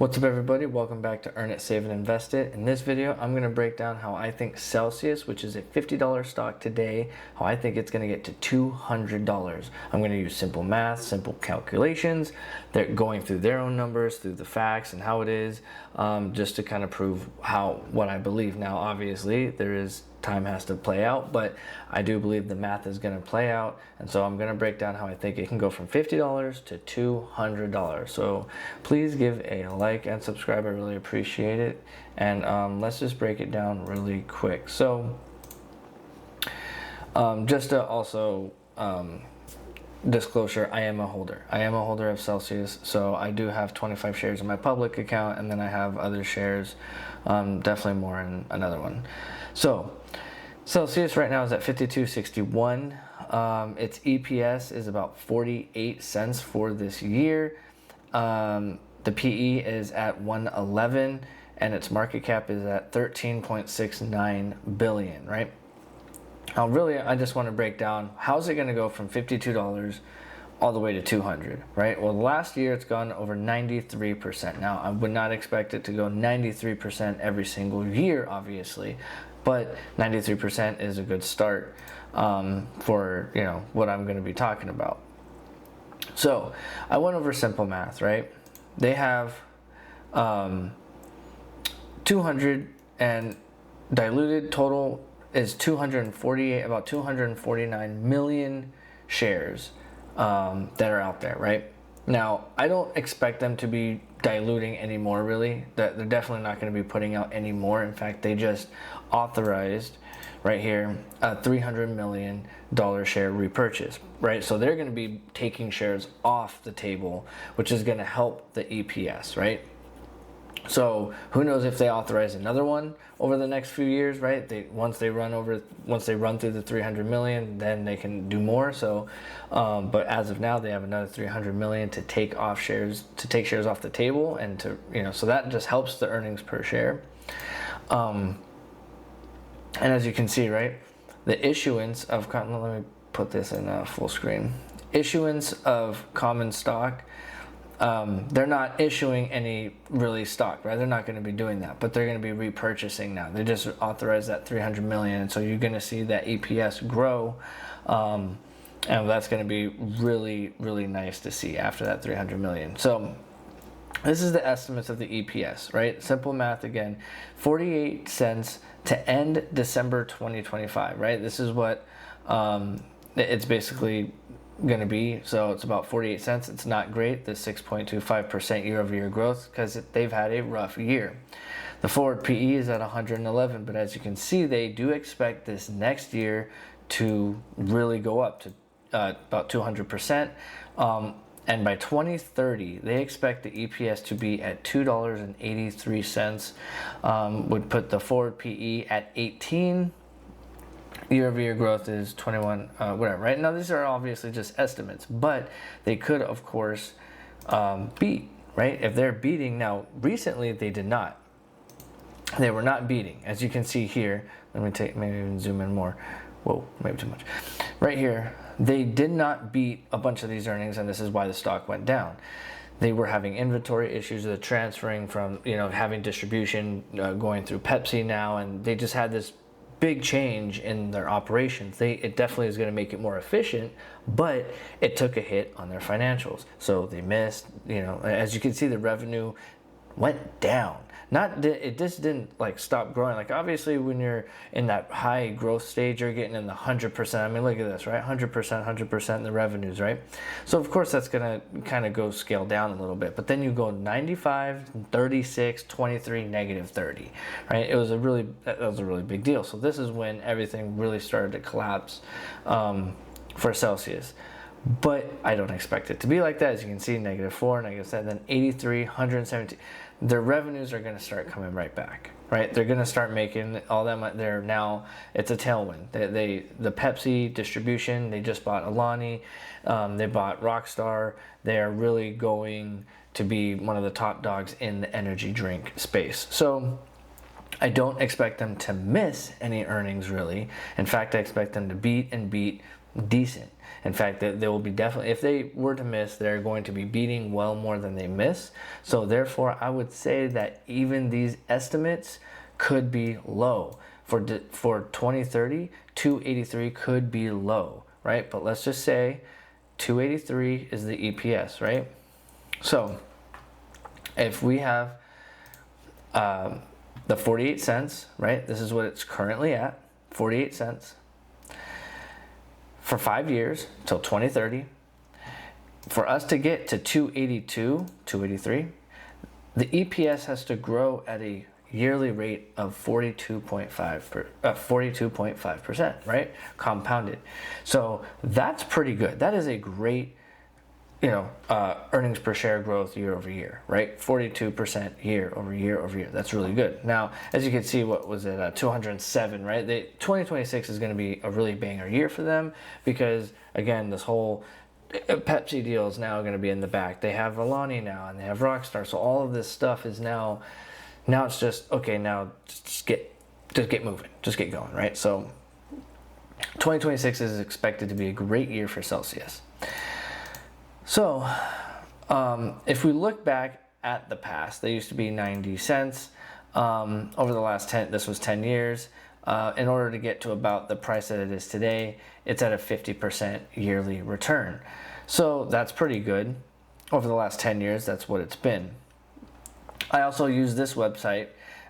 What's up everybody, welcome back to Earn It, Save It, Invest It. In this video, I'm going to break down how I think Celsius, which is a $50 stock today, how I think it's going to get to $200. I'm going to use simple math, simple calculations. They're going through their own numbers, through the facts and how it is, just to kind of prove what I believe. Now, obviously, time has to play out, but I do believe the math is going to play out, and so I'm going to break down how I think it can go from $50 to $200. So please give a like and subscribe, I really appreciate it. And let's just break it down really quick. So just to also disclosure, I am a holder of Celsius, so I do have 25 shares in my public account, and then I have other shares, definitely more in another one. So Celsius right now is at 52.61. Its EPS is about 48 cents for this year. The PE is at 111, and its market cap is at 13.69 billion, right? Now, really, I just want to break down how's it going to go from $52 all the way to 200, right? Well, last year it's gone over 93%. Now, I would not expect it to go 93% every single year, obviously, but 93% is a good start for what I'm going to be talking about. So I went over simple math, right? They have 200, and diluted total is 248, about 249 million shares that are out there, right? Now, I don't expect them to be diluting anymore, really. They're definitely not going to be putting out any more. In fact, they just authorized right here a $300 million share repurchase, right? So they're going to be taking shares off the table, which is going to help the EPS, right? So who knows if they authorize another one over the next few years, right? Once they run through the 300 million, then they can do more. So, but as of now, they have another 300 million to take shares off the table, and so that just helps the earnings per share. And as you can see, right, the issuance of let me put this in full screen. Issuance of common stock. They're not issuing any really stock, right? They're not going to be doing that, but they're going to be repurchasing now. They just authorized that 300 million, and so you're going to see that EPS grow, and that's going to be really, really nice to see after that 300 million. So this is the estimates of the EPS, right? Simple math again, 48 cents to end December 2025, right? This is what it's basically going to be. So it's about 48 cents. It's not great, the 6.25% year-over-year growth, because they've had a rough year. The forward PE is at 111, but as you can see, they do expect this next year to really go up to about 200%. And by 2030, they expect the EPS to be at $2.83, would put the forward PE at 18. Year-over-year growth is 21, whatever, right? Now, these are obviously just estimates, but they could, of course, beat, right? If they're beating, now, recently they did not. They were not beating. As you can see here, let me maybe even zoom in more. Whoa, maybe too much. Right here, they did not beat a bunch of these earnings, and this is why the stock went down. They were having inventory issues, the transferring from, having distribution going through Pepsi now, and they just had this big change in their operations. It definitely is going to make it more efficient, but it took a hit on their financials. So they missed, as you can see, the revenue went down. It just didn't stop growing. Obviously when you're in that high growth stage, you're getting in the 100%. I mean, look at this, right? 100% in the revenues, right? So of course that's gonna kind of go scale down a little bit, but then you go 95, 36, 23, negative 30, right? That was a really big deal. So this is when everything really started to collapse for Celsius. But I don't expect it to be like that. As you can see, -4, -7, then 83, 117. Their revenues are going to start coming right back, right? They're going to start making all that money. It's a tailwind. The Pepsi distribution, they just bought Alani, they bought Rockstar. They are really going to be one of the top dogs in the energy drink space. So I don't expect them to miss any earnings, really. In fact, I expect them to beat decent. In fact, they will be definitely, if they were to miss, they're going to be beating well more than they miss. So therefore, I would say that even these estimates could be low. For 2030, 283 could be low, right? But let's just say 283 is the EPS, right? So if we have the 48 cents, right? This is what it's currently at, 48 cents. For 5 years till 2030, for us to get to 282, 283, the EPS has to grow at a yearly rate of 42.5%, right? Compounded. So that's pretty good. That is a great, earnings per share growth year over year, right? 42% year over year. That's really good. Now, as you can see, what was it? 207, right? 2026 is going to be a really banger year for them because, again, this whole Pepsi deal is now going to be in the back. They have Alani now, and they have Rockstar. So all of this stuff is now it's just okay. Now just get moving, just get going, right? So 2026 is expected to be a great year for Celsius. So, if we look back at the past, they used to be 90 cents. Over the last 10 years. In order to get to about the price that it is today, it's at a 50% yearly return. So that's pretty good. Over the last 10 years, that's what it's been. I also use this website,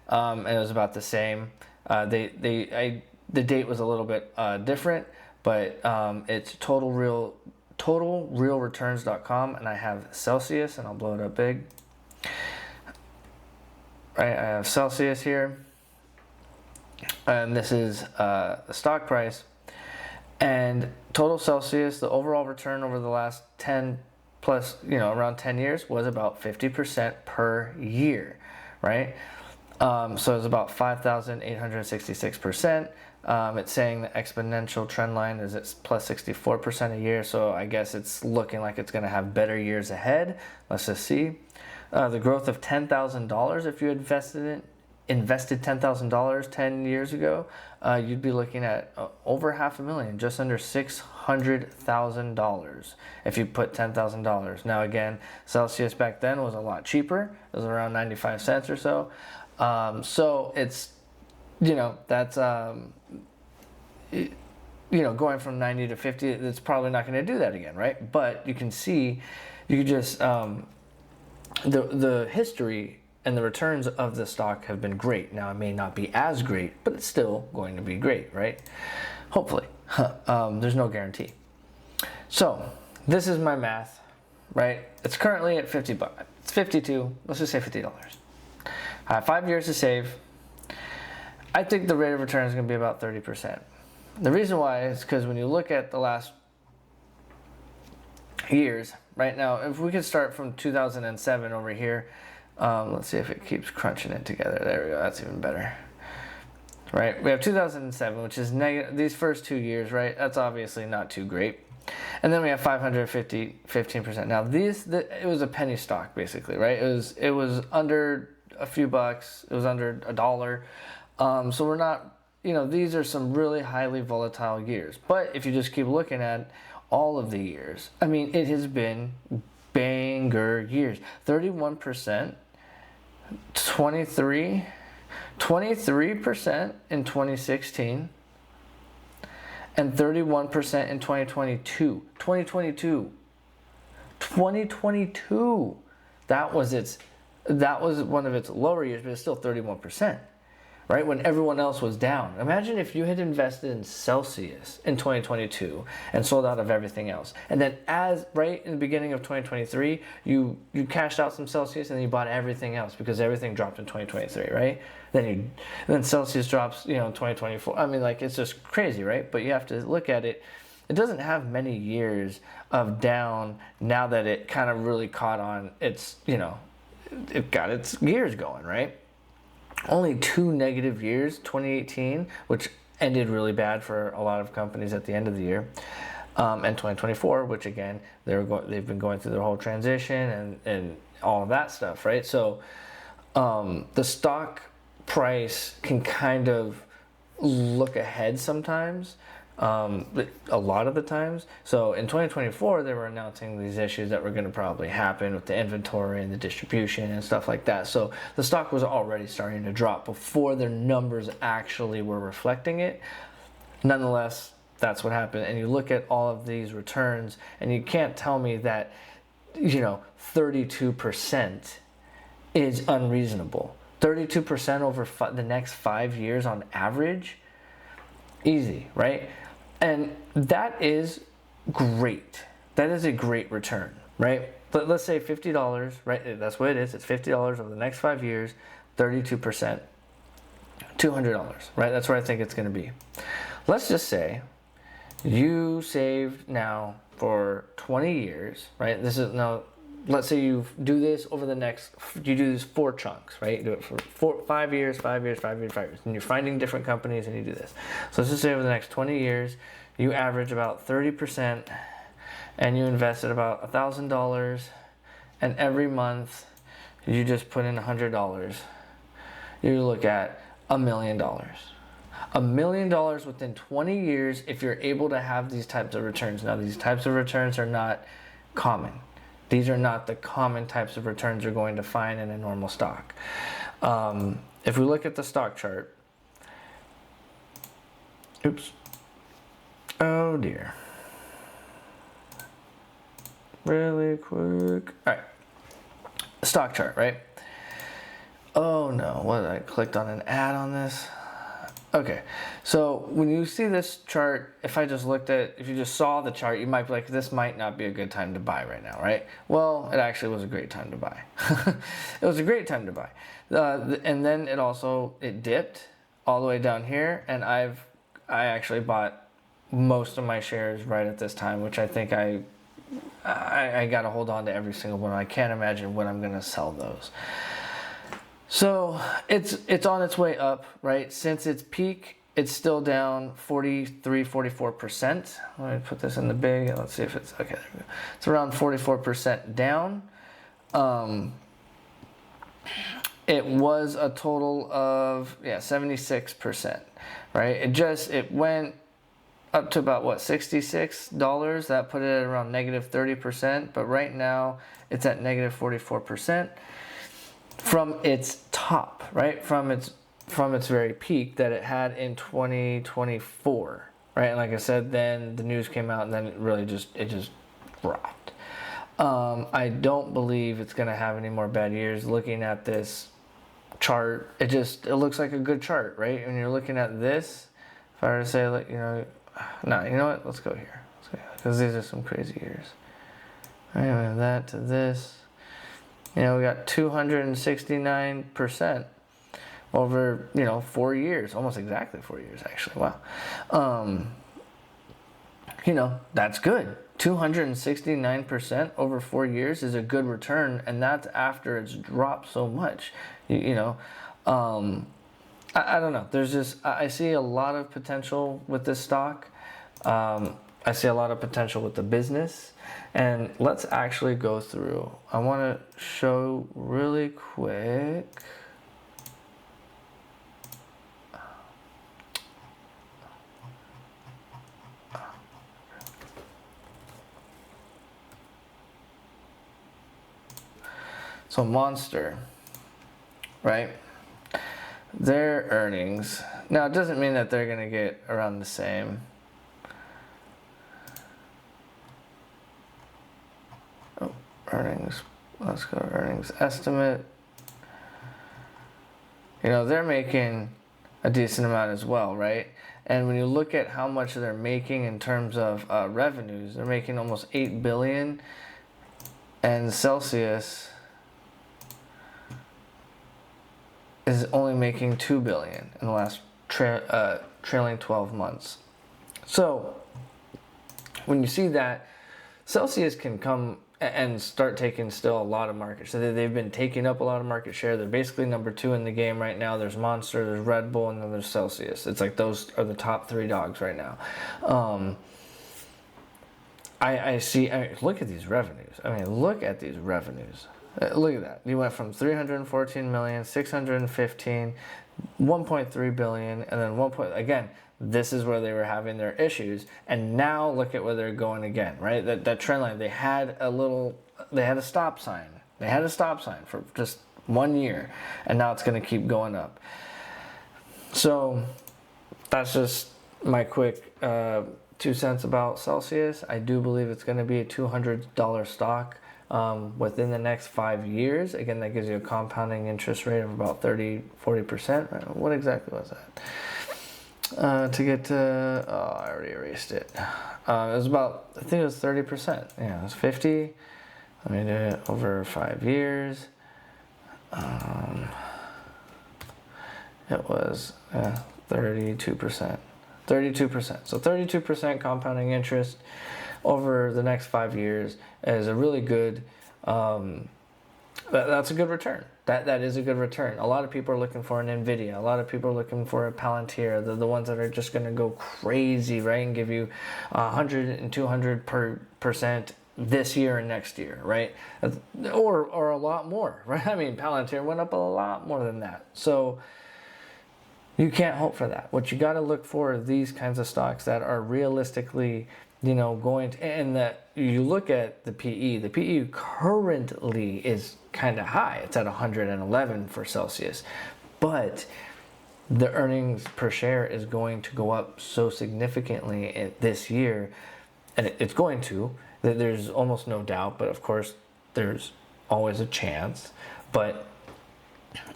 and it was about the same. The date was a little bit different, but it's totalrealreturns.com, and I have Celsius, and I'll blow it up big. Right, I have Celsius here, and this is the stock price. And total Celsius, the overall return over the last 10 plus, around 10 years was about 50% per year, right? So it's about 5,866%. It's saying the exponential trend line is it's plus 64% a year. So I guess it's looking like it's going to have better years ahead. Let's just see. The growth of $10,000, if you invested $10,000 10 years ago, you'd be looking at over $500,000, just under $600,000 if you put $10,000. Now again, Celsius back then was a lot cheaper. It was around 95 cents or so. So it's, that's, going from 90 to 50, it's probably not going to do that again, right? But you can see, you can just, the history and the returns of the stock have been great. Now, it may not be as great, but it's still going to be great, right? Hopefully. There's no guarantee. So, this is my math, right? It's currently at $50. It's 52. Let's just say $50. I have 5 years to save. I think the rate of return is going to be about 30%. The reason why is because when you look at the last years, right now, if we could start from 2007 over here, let's see if it keeps crunching it together. There we go. That's even better. Right? We have 2007, which is negative. These first 2 years, right? That's obviously not too great. And then we have 15%. Now, it was a penny stock, basically, right? It was under a few bucks. It was under $1. So we're not, these are some really highly volatile years. But if you just keep looking at all of the years, I mean, it has been banger years. 31%, 23% in 2016, and 31% in 2022. 2022. That was one of its lower years, but it's still 31%. Right, when everyone else was down. Imagine if you had invested in Celsius in 2022 and sold out of everything else. And then right in the beginning of 2023, you cashed out some Celsius and then you bought everything else because everything dropped in 2023, right? Then Celsius drops, in 2024. I mean, it's just crazy, right? But you have to look at it. It doesn't have many years of down now that it kind of really caught on. It got its gears going, right? Only 2 negative years, 2018, which ended really bad for a lot of companies at the end of the year, and 2024, which again, they've been going through their whole transition and all of that stuff, right? So the stock price can kind of look ahead sometimes. a lot of the times. So in 2024, they were announcing these issues that were going to probably happen with the inventory and the distribution and stuff like that. So the stock was already starting to drop before their numbers actually were reflecting it. Nonetheless, that's what happened. And you look at all of these returns, and you can't tell me that, 32% is unreasonable. 32% over the next 5 years on average, easy, right? And that is great. That is a great return, right? But let's say $50, right? That's what it is. It's $50 over the next 5 years, 32%, $200, right? That's where I think it's going to be. Let's just say you saved now for 20 years, right? This is now, let's say you do this over the next, you do this 4 chunks, right? You do it for 5 years, 5 years, 5 years, 5 years. And you're finding different companies and you do this. So let's just say over the next 20 years, you average about 30% and you invested about $1,000, and every month you just put in $100. You look at $1 million. $1 million within 20 years if you're able to have these types of returns. Now, these types of returns are not common. These are not the common types of returns you're going to find in a normal stock. If we look at the stock chart, oops, oh dear, really quick, all right, stock chart, right? Oh no, what, I clicked on an ad on this. Okay, so when you see this chart, if you just saw the chart, you might be like, this might not be a good time to buy right now, right? Well, it actually was a great time to buy. It was a great time to buy. And then it dipped all the way down here, and I actually bought most of my shares right at this time, which I think I got to hold on to every single one. I can't imagine when I'm going to sell those. So it's on its way up, right? Since its peak, it's still down 44%. Let me put this in the big, and let's see if it's, okay, there we go. It's around 44% down. It was a total of, 76%, right? It went up to about, $66? That put it at around negative 30%, but right now it's at negative 44%. From its top, right? From its very peak that it had in 2024, right? And like I said, then the news came out, and then it just dropped. I don't believe it's going to have any more bad years. Looking at this chart, it looks like a good chart, right? When you're looking at this, if I were to say, like, you know what? Let's go here, because these are some crazy years. All right, we have that to this. We got 269% over, 4 years, almost exactly 4 years, actually. Wow. That's good. 269% over 4 years is a good return, and that's after it's dropped so much. I don't know. I see a lot of potential with this stock. I see a lot of potential with the business. And let's actually go through. I want to show really quick. So Monster, right? Their earnings. Now, it doesn't mean that they're going to get around the same. Earnings, let's go earnings estimate. They're making a decent amount as well, right? And when you look at how much they're making in terms of revenues, they're making almost $8 billion, and Celsius is only making $2 billion in the last trailing 12 months. So when you see that, Celsius can come and start taking still a lot of market share. So they've been taking up a lot of market share. They're basically number 2 in the game right now. There's Monster, there's Red Bull, and then there's Celsius. It's like those are the top 3 dogs right now. I see, look at these revenues. Look at these revenues. Look at that. You went from 314 million, 615, 1.3 billion, and then again, this is where they were having their issues, and now look at where they're going again, right? That trend line, they had a stop sign. They had a stop sign for just 1 year, and now it's going to keep going up. So that's just my quick 2 cents about Celsius. I do believe it's going to be a $200 stock within the next 5 years. Again, that gives you a compounding interest rate of about 30-40%. What exactly was that? To get to, I already erased it. It was about, I think it was 30%. Yeah, it was 50. Let me do it over 5 years. It was 32%. 32%. So 32% compounding interest over the next 5 years is a really good, that's a good return. That is a good return. A lot of people are looking for an NVIDIA. A lot of people are looking for a Palantir. The ones that are just going to go crazy, right? And give you 100 and 200% this year and next year, right? Or a lot more, right? I mean, Palantir went up a lot more than that. So you can't hope for that. What you got to look for are these kinds of stocks that are realistically, going to, and that you look at the PE. The PE currently is kind of high. It's at 111 for Celsius, but the earnings per share is going to go up so significantly this year, and it's going to. There's almost no doubt, but of course, there's always a chance. But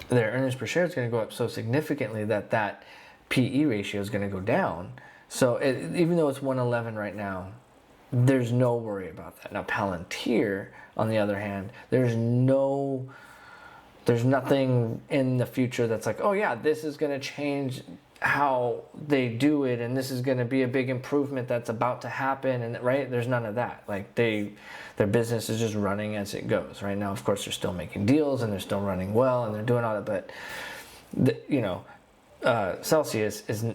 their earnings per share is going to go up so significantly that PE ratio is going to go down. So even though it's 111 right now, there's no worry about that. Now Palantir, on the other hand, there's nothing in the future that's like, oh yeah, this is going to change how they do it, and this is going to be a big improvement that's about to happen, and right, there's none of that. Like their business is just running as it goes. Right now, of course, they're still making deals and they're still running well and they're doing all that, but Celsius is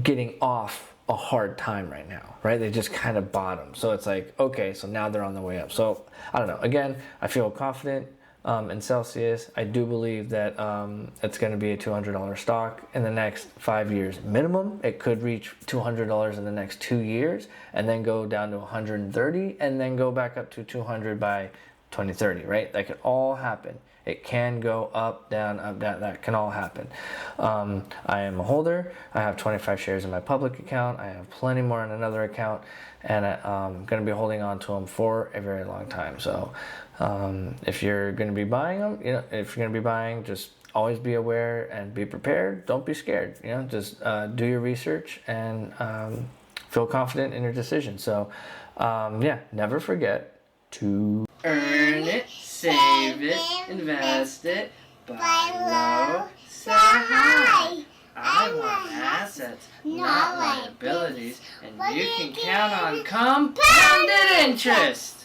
getting off a hard time right now, right? They just kind of bottomed. So it's like, okay, so now they're on the way up. So I don't know. Again, I feel confident in Celsius. I do believe that it's going to be a $200 stock in the next 5 years minimum. It could reach $200 in the next 2 years and then go down to 130 and then go back up to 200 by 2030, right? That could all happen. It can go up, down, up, down. That can all happen. I am a holder. I have 25 shares in my public account. I have plenty more in another account, and I'm going to be holding on to them for a very long time. So if you're going to be buying them, if you're going to be buying, just always be aware and be prepared. Don't be scared. Just do your research and feel confident in your decision. So never forget to earn it, save it, invest it, buy low, sell high. I want assets, not liabilities, and you can count on compounded interest.